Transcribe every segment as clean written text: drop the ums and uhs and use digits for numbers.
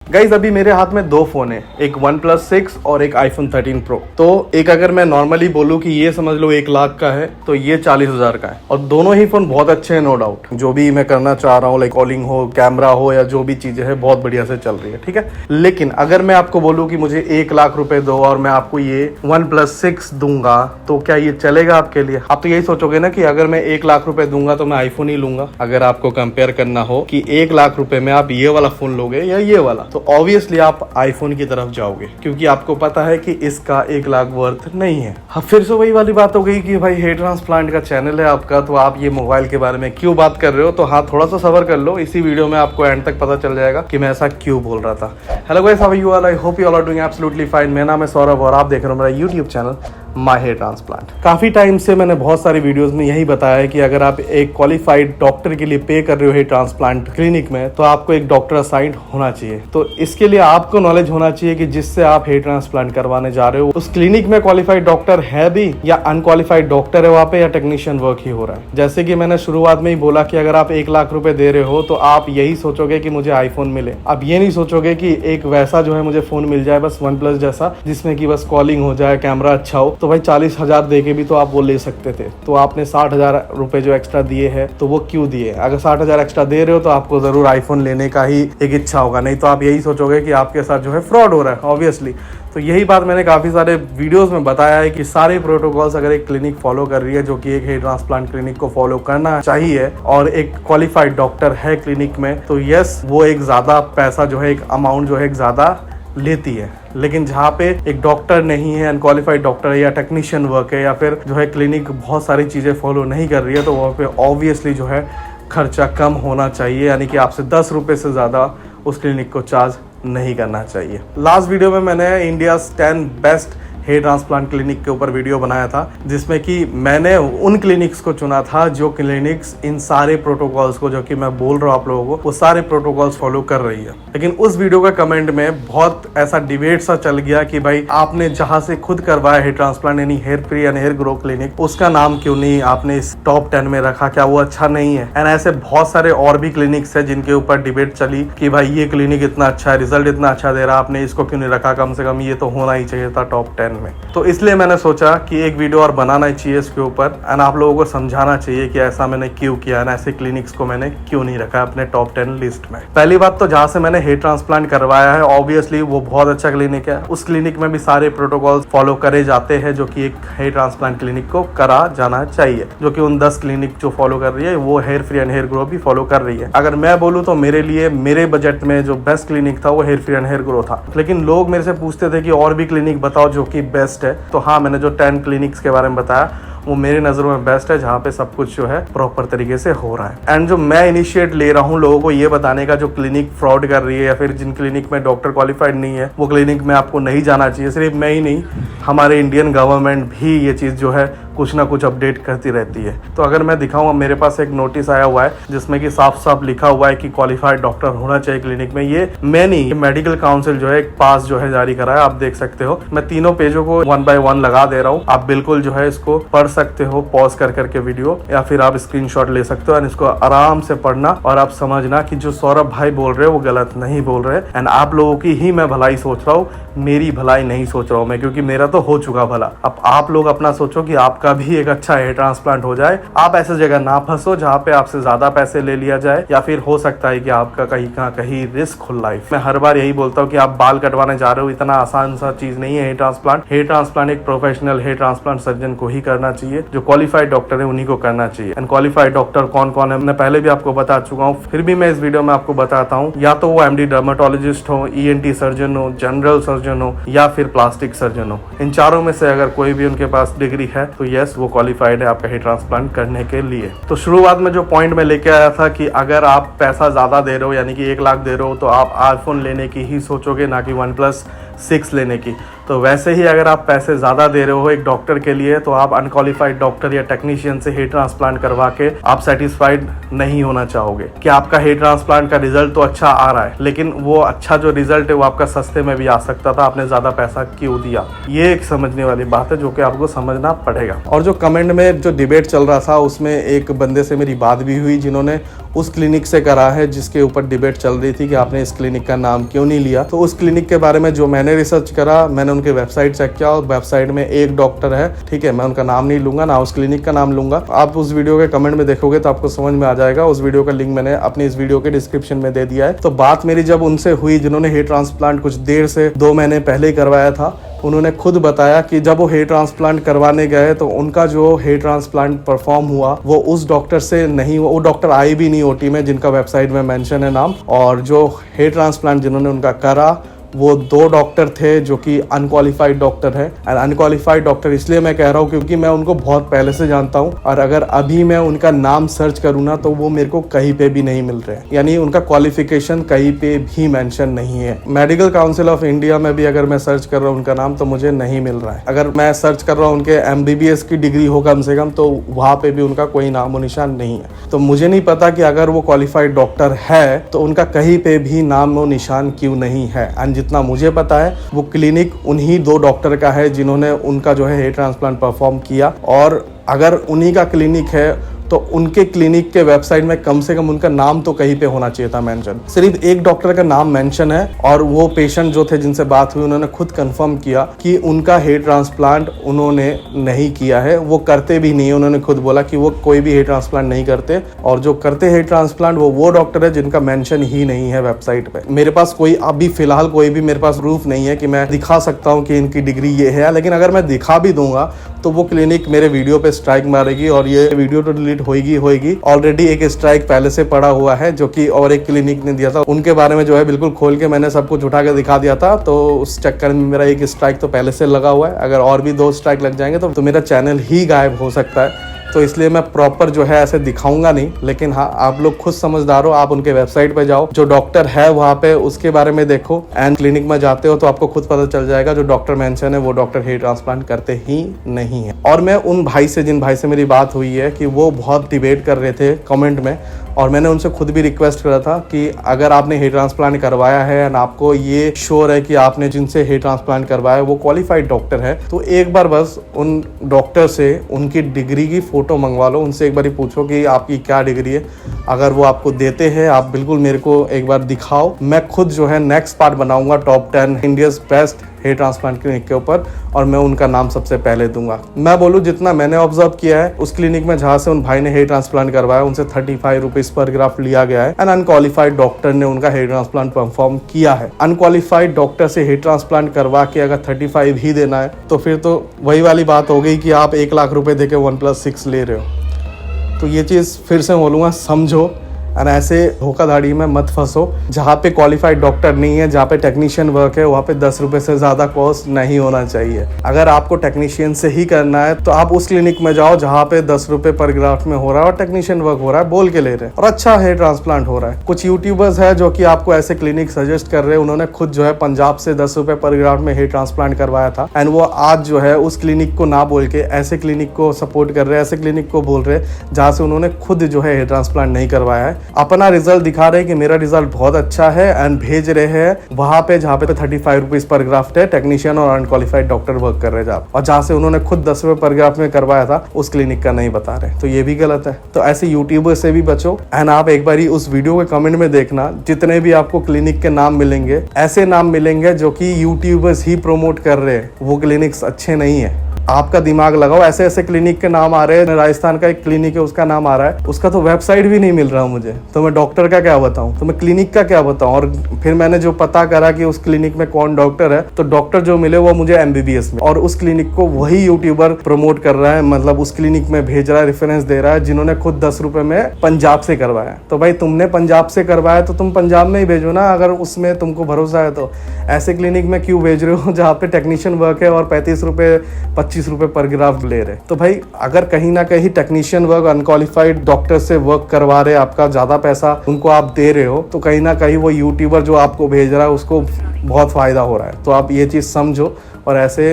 Guys अभी मेरे हाथ में दो फोन है, एक OnePlus 6 और एक iPhone 13 Pro। तो एक अगर मैं नॉर्मली बोलूँ कि ये समझ लो 1 लाख का है तो ये 40,000 का है। और दोनों ही फोन बहुत अच्छे हैं, नो डाउट। जो भी मैं करना चाह रहा हूँ, लाइक कॉलिंग हो, कैमरा हो या जो भी चीजें है, बहुत बढ़िया से चल रही है, ठीक है। लेकिन अगर मैं आपको बोलूँ कि मुझे 1 लाख रुपए दो और मैं आपको ये OnePlus 6 दूंगा तो क्या ये चलेगा आपके लिए? आप तो यही सोचोगे ना कि अगर मैं 1 लाख रुपए दूंगा तो मैं आईफोन ही लूंगा। अगर आपको कंपेयर करना हो कि 1 लाख रुपए में आप ये वाला फोन लोगे या ये वाला, तो ऑब्वियसली आप आईफोन की तरफ जाओगे, क्योंकि आपको पता है कि इसका 1 लाख वर्थ नहीं है। अब फिर से वही वाली बात हो गई कि भाई हेयर ट्रांसप्लांट का चैनल है आपका, तो आप ये मोबाइल के बारे में क्यों बात कर रहे हो? तो हाँ, थोड़ा सा सबर कर लो, इसी वीडियो में आपको एंड तक पता चल जाएगा कि मैं ऐसा क्यों बोल रहा था। Hello guys, how are you all? I hope you all are doing absolutely fine. मेरा नाम है सौरभ और आप देख रहे हो मेरा YouTube channel my hair transplant. काफी टाइम से मैंने बहुत सारी वीडियोस में यही बताया है कि अगर आप एक क्वालिफाइड डॉक्टर के लिए पे कर रहे हो हेयर ट्रांसप्लांट क्लिनिक में, तो आपको एक डॉक्टर असाइंड होना चाहिए। तो इसके लिए आपको नॉलेज होना चाहिए कि जिससे आप हेयर ट्रांसप्लांट करवाने जा रहे हो उस क्लिनिक में क्वालिफाइड डॉक्टर है भी या अनक्वालिफाइड डॉक्टर है वहाँ पे, या टेक्नीशियन वर्क ही हो रहा है। जैसे कि मैंने शुरुआत में ही बोला कि अगर आप 1 लाख रुपए दे रहे हो तो आप यही सोचोगे कि मुझे आईफोन मिले। आप ये नहीं सोचोगे कि एक वैसा जो है मुझे फोन मिल जाए बस OnePlus जैसा, जिसमें कि बस कॉलिंग हो जाए, कैमरा अच्छा हो। तो भाई 40,000 दे के भी तो आप वो ले सकते थे। तो आपने 60,000 रुपए जो एक्स्ट्रा दिए हैं तो वो क्यों दिए? अगर 60,000 एक्स्ट्रा दे रहे हो तो आपको जरूर आईफोन लेने का ही एक इच्छा होगा, नहीं तो आप यही सोचोगे कि आपके साथ जो है फ्रॉड हो रहा है, ऑब्वियसली। तो यही बात मैंने काफ़ी सारे वीडियोस में बताया है कि सारे प्रोटोकॉल्स अगर एक क्लिनिक फॉलो कर रही है, जो कि एक हेयर ट्रांसप्लांट क्लिनिक को फॉलो करना चाहिए, और एक क्वालिफाइड डॉक्टर है क्लिनिक में, तो यस, वो एक ज़्यादा पैसा जो है, एक अमाउंट जो है एक ज़्यादा लेती है। लेकिन जहाँ पे एक डॉक्टर नहीं है, अनक्वालिफाइड डॉक्टर है या टेक्नीशियन वर्क है, या फिर जो है क्लिनिक बहुत सारी चीज़ें फॉलो नहीं कर रही है, तो वहाँ पे ऑब्वियसली जो है खर्चा कम होना चाहिए, यानी कि आपसे 10 रुपये से ज़्यादा उस क्लिनिक को चार्ज नहीं करना चाहिए। लास्ट वीडियो में मैंने India 10 best hair transplant clinic के ऊपर वीडियो बनाया था, जिसमें कि मैंने उन क्लिनिक्स को चुना था जो क्लिनिक्स इन सारे प्रोटोकॉल्स को, जो कि मैं बोल रहा हूँ आप लोगों को, वो सारे प्रोटोकॉल्स फॉलो कर रही है। लेकिन उस वीडियो का कमेंट में बहुत ऐसा डिबेट सा चल गया कि भाई आपने जहां से खुद करवाया हेयर ट्रांसप्लांट, यानी hair free and hair grow clinic, उसका नाम क्यों नहीं आपने इस टॉप 10 में रखा? क्या वो अच्छा नहीं है? एंड ऐसे बहुत सारे और भी क्लिनिक्स है जिनके ऊपर डिबेट चली कि भाई ये क्लिनिक इतना अच्छा है, रिजल्ट इतना अच्छा दे रहा है, आपने इसको क्यों नहीं रखा? कम से कम ये तो होना ही चाहिए था टॉप 10 में। तो इसलिए मैंने सोचा कि एक वीडियो और बनाना चाहिए इसके ऊपर, एंड आप लोगों को समझाना चाहिए कि ऐसा मैंने क्यों किया, एंड ऐसे क्लिनिक्स को मैंने क्यों नहीं रखा अपने टॉप 10 लिस्ट में। पहली बात तो जहां से मैंने हेयर ट्रांसप्लांट करवाया है, ऑब्वियसली वो बहुत अच्छा क्लिनिक है। उस क्लिनिक में भी सारे प्रोटोकॉल्स फॉलो करे जाते हैं जो कि एक हेयर ट्रांसप्लांट क्लिनिक को करा जाना चाहिए, जो कि उन 10 क्लिनिक जो फॉलो कर रही है वो hair free and hair grow भी फॉलो कर रही है। अगर मैं बोलूँ तो मेरे लिए, मेरे बजट में जो बेस्ट क्लिनिक था वो hair free and hair grow था। लेकिन लोग मेरे से पूछते थे कि और भी क्लिनिक बताओ जो कि बेस्ट है। तो हाँ, मैंने जो 10 क्लिनिक्स के बारे में बताया वो मेरी नज़रों में बेस्ट है, जहाँ पे सब कुछ जो है प्रॉपर तरीके से हो रहा है। एंड जो मैं इनिशिएट ले रहा हूँ लोगों को ये बताने का, जो क्लिनिक फ्रॉड कर रही है या फिर जिन क्लिनिक में डॉक्टर क्वालिफाइड नहीं है, वो क्लिनिक में आपको नहीं जाना चाहिए। सिर्फ मैं ही नहीं, हमारे इंडियन गवर्नमेंट भी ये चीज़ जो है कुछ ना कुछ अपडेट करती रहती है। तो अगर मैं दिखाऊँ, मेरे पास एक नोटिस आया हुआ है जिसमें कि साफ साफ लिखा हुआ है कि क्वालिफाइड डॉक्टर होना चाहिए क्लिनिक में। ये मैं नहीं, मेडिकल काउंसिल जो है एक पास जो है जारी करा है, आप देख सकते हो। मैं तीनों पेजों को 1 बाय 1 लगा दे रहा हूँ, आप बिल्कुल जो है इसको पढ़ सकते हो पॉज कर करके वीडियो, या फिर आप स्क्रीनशॉट ले सकते हो एंड इसको आराम से पढ़ना और आप समझना कि जो सौरभ भाई बोल रहे हैं वो गलत नहीं बोल रहे। एंड आप लोगों की ही मैं भलाई सोच रहा हूँ, मेरी भलाई नहीं सोच रहा हूँ मैं, क्योंकि मेरा तो हो चुका भला। अब आप लोग अपना सोचो कि आपका भी एक अच्छा हेयर ट्रांसप्लांट हो जाए। आप ऐसे जगह ना फंसो जहाँ पे आपसे ज्यादा पैसे ले लिया जाए, या फिर हो सकता है कि आपका कहीं रिस्क हो लाइफ में। हर बार यही बोलता हूँ कि आप बाल कटवाने जा रहे हो, इतना आसान सा चीज नहीं है हेयर ट्रांसप्लांट। हेयर ट्रांसप्लांट एक प्रोफेशनल हेयर ट्रांसप्लांट सर्जन को ही करना चाहिए, जो क्वालिफाइड डॉक्टर है उन्हीं को करना चाहिए। एंड क्वालिफाइड डॉक्टर कौन कौन है मैं पहले भी आपको बता चुका हूँ, फिर भी मैं इस वीडियो में आपको बताता हूँ। या तो वो MD डर्मेटोलॉजिस्ट हो, ENT सर्जन हो, जनरल सर्जन हो, या फिर प्लास्टिक सर्जन हो। इन चारों में से अगर कोई भी उनके पास डिग्री है तो यस, वो क्वालिफाइड है आपका हेयर ट्रांसप्लांट करने के लिए। तो शुरुआत में जो पॉइंट में लेके आया था कि अगर आप पैसा ज्यादा दे रहे हो, यानी कि 1 लाख दे रहे हो, तो आप आईफोन लेने की ही सोचोगे, ना कि OnePlus 6 लेने की। तो वैसे ही अगर आप पैसे ज़्यादा दे रहे हो एक डॉक्टर के लिए, तो आप अनक्वालिफाइड डॉक्टर या टेक्नीशियन से हेयर ट्रांसप्लांट करवा के आप सेटिस्फाइड नहीं होना चाहोगे कि आपका हेयर ट्रांसप्लांट का रिजल्ट तो अच्छा आ रहा है, लेकिन वो अच्छा जो रिजल्ट है वो आपका सस्ते में भी आ सकता था, आपने ज़्यादा पैसा क्यों दिया? ये एक समझने वाली बात है जो कि आपको समझना पड़ेगा। और जो कमेंट में जो डिबेट चल रहा था उसमें एक बंदे से मेरी बात भी हुई जिन्होंने उस क्लिनिक से करा है जिसके ऊपर डिबेट चल रही थी कि आपने इस क्लिनिक का नाम क्यों नहीं लिया। तो उस क्लिनिक के बारे में जो मैंने रिसर्च करा, मैंने उनके वेबसाइट चेक किया और वेबसाइट में एक डॉक्टर है, ठीक है, मैं उनका नाम नहीं लूंगा, ना उस क्लिनिक का नाम लूंगा। आप उस वीडियो के कमेंट में देखोगे तो आपको समझ में आ जाएगा। उस वीडियो का लिंक मैंने अपनी इस वीडियो के डिस्क्रिप्शन में दे दिया है। तो बात मेरी जब उनसे हुई जिन्होंने हेयर ट्रांसप्लांट कुछ देर से 2 महीने पहले ही करवाया था, उन्होंने खुद बताया कि जब वो हेयर ट्रांसप्लांट करवाने गए तो उनका जो हेयर ट्रांसप्लांट परफॉर्म हुआ वो उस डॉक्टर से नहीं हुआ। वो डॉक्टर आए भी नहीं ओटी में जिनका वेबसाइट में मेंशन है नाम, और जो हेयर ट्रांसप्लांट जिन्होंने उनका करा वो 2 डॉक्टर थे जो कि अनक्वालिफाइड डॉक्टर है। एंड अनक्वालिफाइड डॉक्टर इसलिए मैं कह रहा हूँ क्योंकि मैं उनको बहुत पहले से जानता हूँ, और अगर अभी मैं उनका नाम सर्च करूँ ना तो वो मेरे को कहीं पे भी नहीं मिल रहे हैं, यानी उनका क्वालिफिकेशन कहीं पे भी मेंशन नहीं है। मेडिकल काउंसिल ऑफ इंडिया में भी अगर मैं सर्च कर रहा हूँ उनका नाम तो मुझे नहीं मिल रहा है। अगर मैं सर्च कर रहा हूँ उनके MBBS की डिग्री हो कम से कम तो वहाँ पे भी उनका कोई नामो निशान नहीं है। तो मुझे नहीं पता कि अगर वो क्वालिफाइड डॉक्टर है तो उनका कहीं पे भी नामो निशान क्यों नहीं है। एंड जितना मुझे पता है वो क्लिनिक उन्हीं 2 डॉक्टर का है जिन्होंने उनका जो है हेयर ट्रांसप्लांट परफॉर्म किया, और अगर उन्हीं का क्लिनिक है तो उनके क्लिनिक के वेबसाइट में कम से कम उनका नाम तो कहीं पे होना चाहिए था मेंशन। सिर्फ एक डॉक्टर का नाम मेंशन है, और वो पेशेंट जो थे जिनसे बात हुई उन्होंने खुद कंफर्म किया कि उनका हेयर ट्रांसप्लांट उन्होंने नहीं किया है, वो करते भी नहीं है। उन्होंने खुद बोला कि वो कोई भी हेयर ट्रांसप्लांट नहीं करते, और जो करते हेयर ट्रांसप्लांट वो डॉक्टर है जिनका मेंशन ही नहीं है वेबसाइट पे। मेरे पास कोई अभी फिलहाल कोई भी मेरे पास प्रूफ नहीं है कि मैं दिखा सकता हूँ कि इनकी डिग्री ये है, लेकिन अगर मैं दिखा भी दूंगा तो वो क्लिनिक मेरे वीडियो पे स्ट्राइक मारेगी और ये वीडियो तो डिलीट होगी। ऑलरेडी एक स्ट्राइक पहले से पड़ा हुआ है जो कि और एक क्लिनिक ने दिया था, उनके बारे में जो है बिल्कुल खोल के मैंने सब कुछ उठा के दिखा दिया था। तो उस चक्कर में मेरा एक स्ट्राइक तो पहले से लगा हुआ है। अगर और भी 2 स्ट्राइक लग जाएंगे तो मेरा चैनल ही गायब हो सकता है। तो इसलिए मैं प्रॉपर जो है ऐसे दिखाऊंगा नहीं, लेकिन हाँ आप लोग खुद समझदार हो, आप उनके वेबसाइट पे जाओ, जो डॉक्टर है वहाँ पे उसके बारे में देखो, एंड क्लिनिक में जाते हो तो आपको खुद पता चल जाएगा जो डॉक्टर मेंशन है वो डॉक्टर हेयर ट्रांसप्लांट करते ही नहीं है। और मैं उन भाई से जिन भाई से मेरी बात हुई है कि वो बहुत डिबेट कर रहे थे कमेंट में, और मैंने उनसे खुद भी रिक्वेस्ट करा था कि अगर आपने हेयर ट्रांसप्लांट करवाया है एंड आपको ये श्योर है कि आपने जिनसे हेयर ट्रांसप्लांट करवाया वो क्वालिफाइड डॉक्टर है, तो एक बार बस उन डॉक्टर से उनकी डिग्री की फोटो मंगवा लो, उनसे एक बार ही पूछो कि आपकी क्या डिग्री है। अगर वो आपको देते हैं आप बिल्कुल मेरे को एक बार दिखाओ, मैं खुद जो है नेक्स्ट पार्ट बनाऊंगा top 10 India's best hair transplant clinic के ऊपर, और मैं उनका नाम सबसे पहले दूंगा। मैं बोलूँ जितना मैंने ऑब्जर्व किया है उस क्लिनिक में जहाँ से उन भाई ने हेयर ट्रांसप्लांट करवाया उनसे 35 रुपीज पर ग्राफ्ट लिया गया है, एंड अनक्वालिफाइड डॉक्टर ने उनका हेयर ट्रांसप्लांट परफॉर्म किया है। अनक्वालिफाइड डॉक्टर से हेयर ट्रांसप्लांट करवा के अगर 35 ही देना है तो फिर तो वही वाली बात हो गई कि आप 1 लाख रुपए देके 1+6 ले रहे हो। तो ये चीज़ फिर से बोलूँगा, समझो, और ऐसे धोखाधड़ी में मत फंसो। जहाँ पे क्वालिफाइड डॉक्टर नहीं है, जहाँ पे टेक्नीशियन वर्क है, वहाँ पे 10 रुपए से ज़्यादा कॉस्ट नहीं होना चाहिए। अगर आपको टेक्नीशियन से ही करना है तो आप उस क्लिनिक में जाओ जहाँ पे 10 रुपए पर ग्राफ्ट में हो रहा है और टेक्नीशियन वर्क हो रहा है, बोल के ले रहे हैं और अच्छा हेयर ट्रांसप्लांट हो रहा है। कुछ यूट्यूबर्स है जो कि आपको ऐसे क्लिनिक सजेस्ट कर रहे हैं, उन्होंने खुद जो है पंजाब से 10 रुपए पर ग्राफ्ट में हेयर ट्रांसप्लांट करवाया था, एंड वो आज जो है उस क्लिनिक को ना बोल के ऐसे क्लिनिक को सपोर्ट कर रहे हैं, ऐसे क्लिनिक को बोल रहे हैं जहाँ से उन्होंने खुद जो है हेयर ट्रांसप्लांट नहीं करवाया है। अपना रिजल्ट दिखा रहे हैं कि मेरा रिजल्ट बहुत अच्छा है, एंड भेज रहे हैं वहां पे जहाँ पे 35 रुपीज पर ग्राफ्ट है, टेक्नीशियन और अनक्वालिफाइड डॉक्टर वर्क कर रहे हैं, और जहाँ से उन्होंने खुद 10 रुपए पर ग्राफ्ट में करवाया था उस क्लिनिक का नहीं बता रहे, तो ये भी गलत है। तो ऐसे यूट्यूबर से भी बचो, एंड आप एक बार उस वीडियो के कमेंट में देखना, जितने भी आपको क्लिनिक के नाम मिलेंगे ऐसे नाम मिलेंगे जो कि यूट्यूबर्स ही प्रमोट कर रहे हैं, वो क्लिनिक्स अच्छे नहीं है। आपका दिमाग लगाओ, ऐसे ऐसे क्लिनिक के नाम आ रहे हैं। राजस्थान का एक क्लिनिक है उसका नाम आ रहा है, उसका तो वेबसाइट भी नहीं मिल रहा मुझे, तो मैं डॉक्टर का क्या बताऊं, तो मैं क्लिनिक का क्या बताऊं। और फिर मैंने जो पता करा कि उस क्लिनिक में कौन डॉक्टर है, तो डॉक्टर जो मिले वो मुझे MBBS में, और उस क्लिनिक को वही यूट्यूबर प्रमोट कर रहा है, मतलब उस क्लिनिक में भेज रहा है, रेफरेंस दे रहा है, जिन्होंने खुद 10 रुपए में पंजाब से करवाया। तो भाई तुमने पंजाब से करवाया तो तुम पंजाब में ही भेजो ना, अगर उसमें तुमको भरोसा है तो। ऐसे क्लिनिक में क्यों भेज रहे हो जहाँ पे टेक्नीशियन वर्क है और 35 रुपए 25 रुपए पर ग्राफ्ट ले रहे। तो भाई अगर कहीं ना कहीं टेक्नीशियन वर्क अनक्वालिफाइड डॉक्टर से वर्क करवा रहे, आपका ज्यादा पैसा उनको आप दे रहे हो, तो कहीं ना कहीं वो यूट्यूबर जो आपको भेज रहा है उसको बहुत फ़ायदा हो रहा है। तो आप ये चीज़ समझो और ऐसे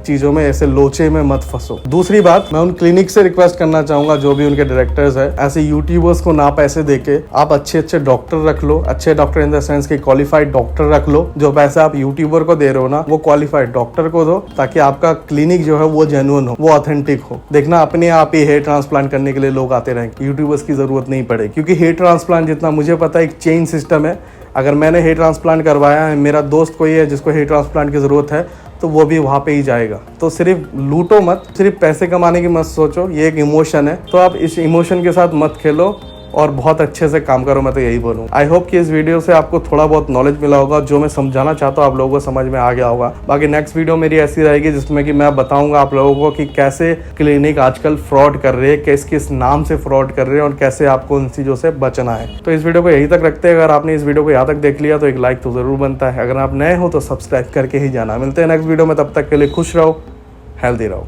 चीज़ों में, ऐसे लोचे में मत फंसो। दूसरी बात, मैं उन क्लिनिक से रिक्वेस्ट करना चाहूँगा, जो भी उनके डायरेक्टर्स है, ऐसे यूट्यूबर्स को ना पैसे देके आप अच्छे डॉक्टर रख लो। अच्छे डॉक्टर इन द सेंस कि क्वालिफाइड डॉक्टर रख लो। जो पैसा आप यूट्यूबर को दे रहे हो ना, वो क्वालिफाइड डॉक्टर को दो, ताकि आपका क्लिनिक जो है वो जेन्युइन हो, वो ऑथेंटिक हो। देखना अपने आप ही हेयर ट्रांसप्लांट करने के लिए लोग आते रहेंगे, यूट्यूबर्स की जरूरत नहीं पड़े। क्योंकि हेयर ट्रांसप्लांट, जितना मुझे पता है, एक चेन सिस्टम है। अगर मैंने हेयर ट्रांसप्लांट करवाया है, मेरा दोस्त कोई है जिसको हेयर ट्रांसप्लांट की ज़रूरत है, तो वो भी वहाँ पे ही जाएगा। तो सिर्फ लूटो मत, सिर्फ पैसे कमाने की मत सोचो, ये एक इमोशन है। तो आप इस इमोशन के साथ मत खेलो और बहुत अच्छे से काम करो, मैं तो यही बोलूँ। आई होप कि इस वीडियो से आपको थोड़ा बहुत नॉलेज मिला होगा। जो मैं समझाना चाहता हूँ आप लोगों को समझ में आ गया होगा। बाकी नेक्स्ट वीडियो मेरी ऐसी रहेगी जिसमें कि मैं बताऊंगा आप लोगों को कि कैसे क्लिनिक आजकल फ्रॉड कर रहे हैं, किस किस नाम से फ्रॉड कर रहे हैं और कैसे आपको इन चीज़ों से बचना है। तो इस वीडियो को यहीं तक रखते हैं। अगर आपने इस वीडियो को यहाँ तक देख लिया तो एक लाइक तो ज़रूर बनता है। अगर आप नए हो तो सब्सक्राइब करके ही जाना। मिलते हैं नेक्स्ट वीडियो में, तब तक के लिए खुश रहो, हेल्दी रहो।